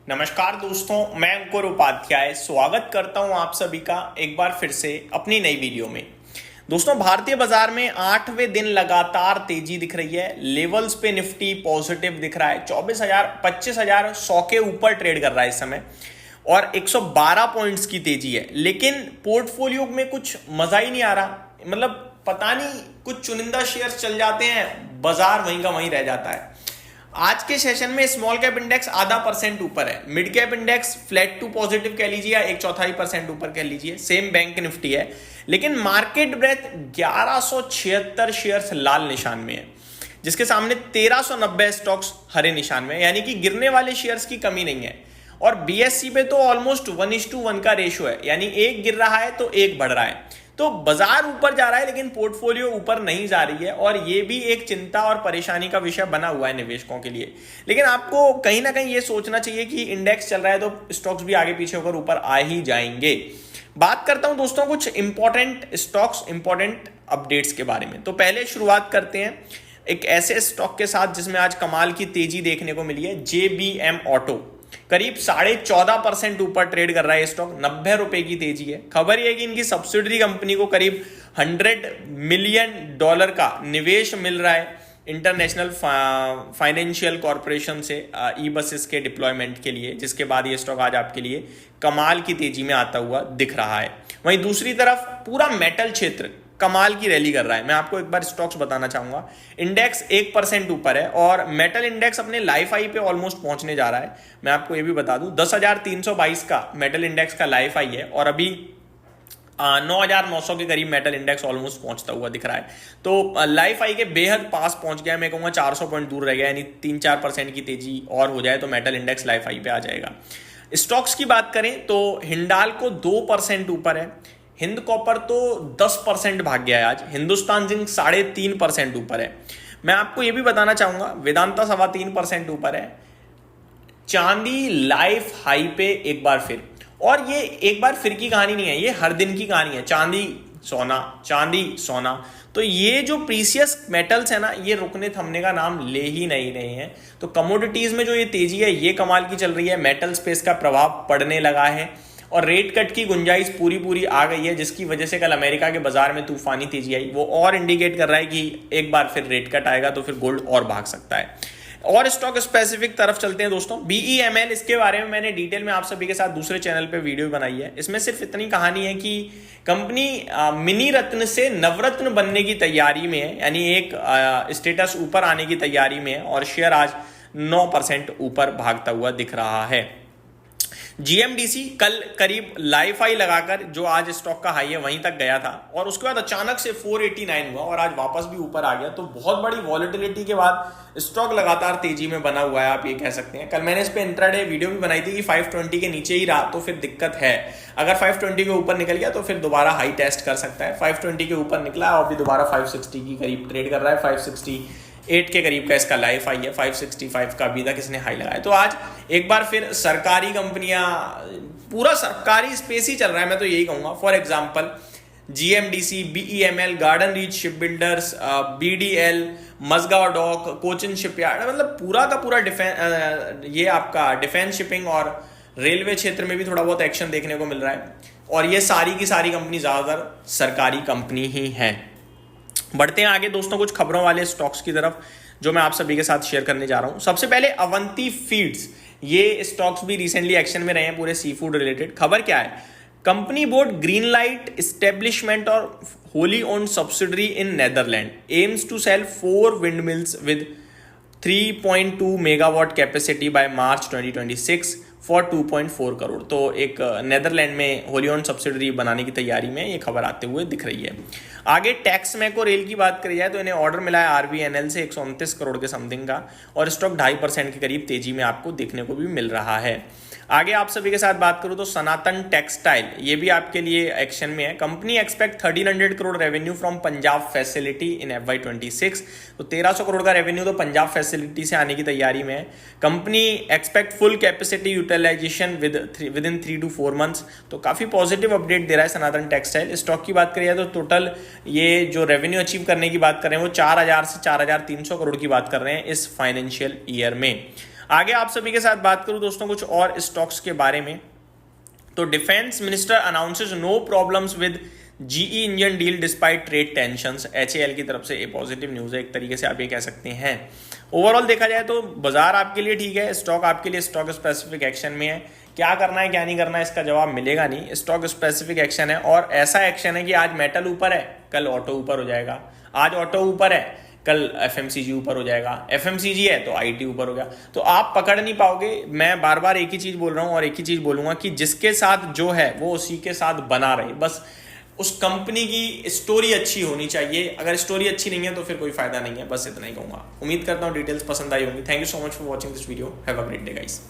नमस्कार दोस्तों, मैं अंकुर उपाध्याय स्वागत करता हूं आप सभी का एक बार फिर से अपनी नई वीडियो में। दोस्तों, भारतीय बाजार में 8वें दिन लगातार तेजी दिख रही है। लेवल्स पे निफ्टी पॉजिटिव दिख रहा है, 25,100 के ऊपर ट्रेड कर रहा है इस समय और 112 पॉइंट्स की तेजी है। लेकिन पोर्टफोलियो में कुछ मजा ही नहीं आ रहा, मतलब पता नहीं, कुछ चुनिंदा शेयर्स चल जाते हैं, बाजार वहीं का वहीं रह जाता है। आज के सेशन में स्मॉल कैप इंडेक्स आधा परसेंट ऊपर है, mid cap index flat to positive कह लीजिए या 1/4% ऊपर कह लीजिए, सेम बैंक निफ्टी है। लेकिन मार्केट ब्रेथ 1176 शेयर्स लाल निशान में है, जिसके सामने 1390 स्टॉक्स हरे निशान में है, यानी कि गिरने वाले शेयर्स की कमी नहीं है। और बीएससी पे तो ऑलमोस्ट 1:1 का रेशो है, यानी एक गिर रहा है तो एक बढ़ रहा है। तो बाजार ऊपर जा रहा है लेकिन पोर्टफोलियो ऊपर नहीं जा रही है, और ये भी एक चिंता और परेशानी का विषय बना हुआ है निवेशकों के लिए। लेकिन आपको कहीं ना कहीं ये सोचना चाहिए कि इंडेक्स चल रहा है तो स्टॉक्स भी आगे पीछे होकर ऊपर आ ही जाएंगे। बात करता हूं दोस्तों कुछ इंपॉर्टेंट स्टॉक्स, इंपॉर्टेंट अपडेट्स के बारे में। तो पहले शुरुआत करते हैं एक ऐसे स्टॉक के साथ जिसमें आज कमाल की तेजी देखने को मिली है। जेबीएम ऑटो करीब 14.5% ऊपर ट्रेड कर रहा है स्टॉक, 90 रुपए की तेजी है। खबर यह है कि इनकी सब्सिडरी कंपनी को करीब $100 मिलियन का निवेश मिल रहा है इंटरनेशनल फाइनेंशियल कॉरपोरेशन से ई बसेस के डिप्लॉयमेंट के लिए, जिसके बाद ये स्टॉक आज आपके लिए कमाल की तेजी में आता हुआ दिख रहा है। वहीं दूसरी तरफ पूरा मेटल क्षेत्र कमाल की रैली कर रहा है। मैं आपको एक बार स्टॉक्स बताना चाहूंगा। इंडेक्स 1% ऊपर है और मेटल इंडेक्स अपने लाइफ हाई पे ऑलमोस्ट पहुंचने जा रहा है। मैं आपको ये भी बता दूं 10,322 का मेटल इंडेक्स का लाइफ हाई है और अभी 9,900 के करीब मेटल इंडेक्स ऑलमोस्ट पहुंचता हुआ दिख रहा है। तो लाइफ हाई के बेहद पास पहुंच गया, मैं कहूंगा 400 पॉइंट दूर रह गया, यानी 3-4% की तेजी और हो जाए तो मेटल इंडेक्स लाइफ हाई पे आ जाएगा। स्टॉक्स की बात करें तो हिंडाल्को 2% ऊपर है, हिंद कॉपर तो 10% भाग गया है आज, हिंदुस्तान जिंक 3.5% ऊपर है। मैं आपको यह भी बताना चाहूंगा वेदांता 3.25% ऊपर है। चांदी लाइफ हाई पे एक बार फिर, और ये एक बार फिर की कहानी नहीं है, ये हर दिन की कहानी है। चांदी सोना। तो ये जो प्रीसियस मेटल्स है ना, ये रुकने थमने का नाम ले ही नहीं रहे हैं। तो कमोडिटीज में जो ये तेजी है ये कमाल की चल रही है। मेटल स्पेस का प्रभाव पड़ने लगा है और रेट कट की गुंजाइश पूरी आ गई है, जिसकी वजह से कल अमेरिका के बाजार में तूफानी तेजी आई। वो और इंडिकेट कर रहा है कि एक बार फिर रेट कट आएगा तो फिर गोल्ड और भाग सकता है। और स्टॉक स्पेसिफिक तरफ चलते हैं दोस्तों। बीईएमएल, इसके बारे में मैंने डिटेल में आप सभी के साथ दूसरे चैनल पे वीडियो बनाई है। इसमें सिर्फ इतनी कहानी है कि कंपनी मिनी रत्न से नवरत्न बनने की तैयारी में है, यानी एक स्टेटस ऊपर आने की तैयारी में है, और शेयर आज 9% ऊपर भागता हुआ दिख रहा है। जीएमडीसी कल करीब लाइफ हाई लगाकर जो आज स्टॉक का हाई है वहीं तक गया था और उसके बाद अचानक से 489 हुआ और आज वापस भी ऊपर आ गया। तो बहुत बड़ी वॉलेटिलिटी के बाद स्टॉक लगातार तेजी में बना हुआ है, आप ये कह सकते हैं। कल मैंने इस पे इंट्राडे वीडियो भी बनाई थी कि 520 के नीचे ही रहा तो फिर दिक्कत है। अगर 520 के ऊपर निकल गया तो फिर दोबारा हाई टेस्ट कर सकता है। 520 के ऊपर निकला और अभी दोबारा 560 की करीब ट्रेड कर रहा है। 568 के करीब का इसका लाइफ हाई है, 565 का अभी तक इसने हाई लगाया। तो आज एक बार फिर सरकारी कंपनियां, पूरा सरकारी स्पेस ही चल रहा है, मैं तो यही कहूंगा। For example GMDC, BEML, garden reach ship builders, BDL, Mazagon dock, Cochin shipyard, मतलब पूरा का पूरा ये आपका डिफेंस शिपिंग और रेलवे क्षेत्र में भी थोड़ा बहुत एक्शन देखने को मिल रहा है। और ये सारी की सारी कंपनी ज्यादातर सरकारी कंपनी ही है। बढ़ते हैं आगे दोस्तों कुछ खबरों वाले स्टॉक्स की तरफ जो मैं आप सभी के साथ शेयर करने जा रहा हूं। सबसे पहले अवंती फीड्स, ये स्टॉक्स भी रिसेंटली एक्शन में रहे हैं, पूरे सी फूड रिलेटेड। खबर क्या है, company board green light establishment और wholly owned subsidiary in Netherland aims to sell 4 windmills with 3.2 megawatt capacity by March 2026 for 2.4 crore. तो एक नेदरलैंड में होली ओन्ड सब्सिडरी बनाने की तैयारी में ये खबर आते हुए दिख रही है। आगे टैक्स मैको रेल की बात करी जाए तो इन्हें ऑर्डर मिला है आरबीएनएल से 129 करोड़ के समथिंग का, और स्टॉक 2.5% के करीब तेजी में आपको देखने को भी मिल रहा है। आगे आप सभी के साथ बात करूं तो सनातन टेक्सटाइल, ये भी आपके लिए एक्शन में है। Company expect 1300 crore revenue from Punjab facility in FY26। तो 1300 करोड़ का रेवेन्यू तो पंजाब फैसिलिटी से आने की तैयारी में है। Company expect full capacity utilisation within 3 to 4 months. तो काफी पॉजिटिव अपडेट दे रहा है सनातन टेक्सटाइल। स्टॉक की बात करिए तो टोटल ये जो रेवेन्यू अचीव करने की बात कर रहे हैं वो 4,000 से 4,300 करोड़ की बात कर रहे हैं इस फाइनेंशियल ईयर में। आगे आप सभी के साथ बात करूं दोस्तों कुछ और स्टॉक्स के बारे में, तो defence minister announces no problems with GE engine deal despite trade tensions. HAL की तरफ से ये पॉजिटिव न्यूज है, एक तरीके से आप ये कह सकते हैं। ओवरऑल देखा जाए तो बाजार आपके लिए ठीक है, स्टॉक आपके लिए स्टॉक स्पेसिफिक एक्शन में है। क्या करना है क्या नहीं करना है इसका जवाब मिलेगा नहीं, स्टॉक स्पेसिफिक एक्शन है और ऐसा एक्शन है कि आज मेटल ऊपर है, कल ऑटो ऊपर हो जाएगा, आज ऑटो ऊपर है, कल एफएमसीजी ऊपर हो जाएगा, एफएमसीजी है तो आईटी ऊपर हो गया। तो आप पकड़ नहीं पाओगे। मैं बार बार एक ही चीज बोल रहा हूं और एक ही चीज बोलूंगा कि जिसके साथ जो है वो उसी के साथ बना रहे, बस उस कंपनी की स्टोरी अच्छी होनी चाहिए। अगर स्टोरी अच्छी नहीं है तो फिर कोई फायदा नहीं है, बस इतना ही कहूंगा। उम्मीद करता हूं डिटेल्स पसंद आई होंगी। Thank you so much for watching this video. Have a great day guys.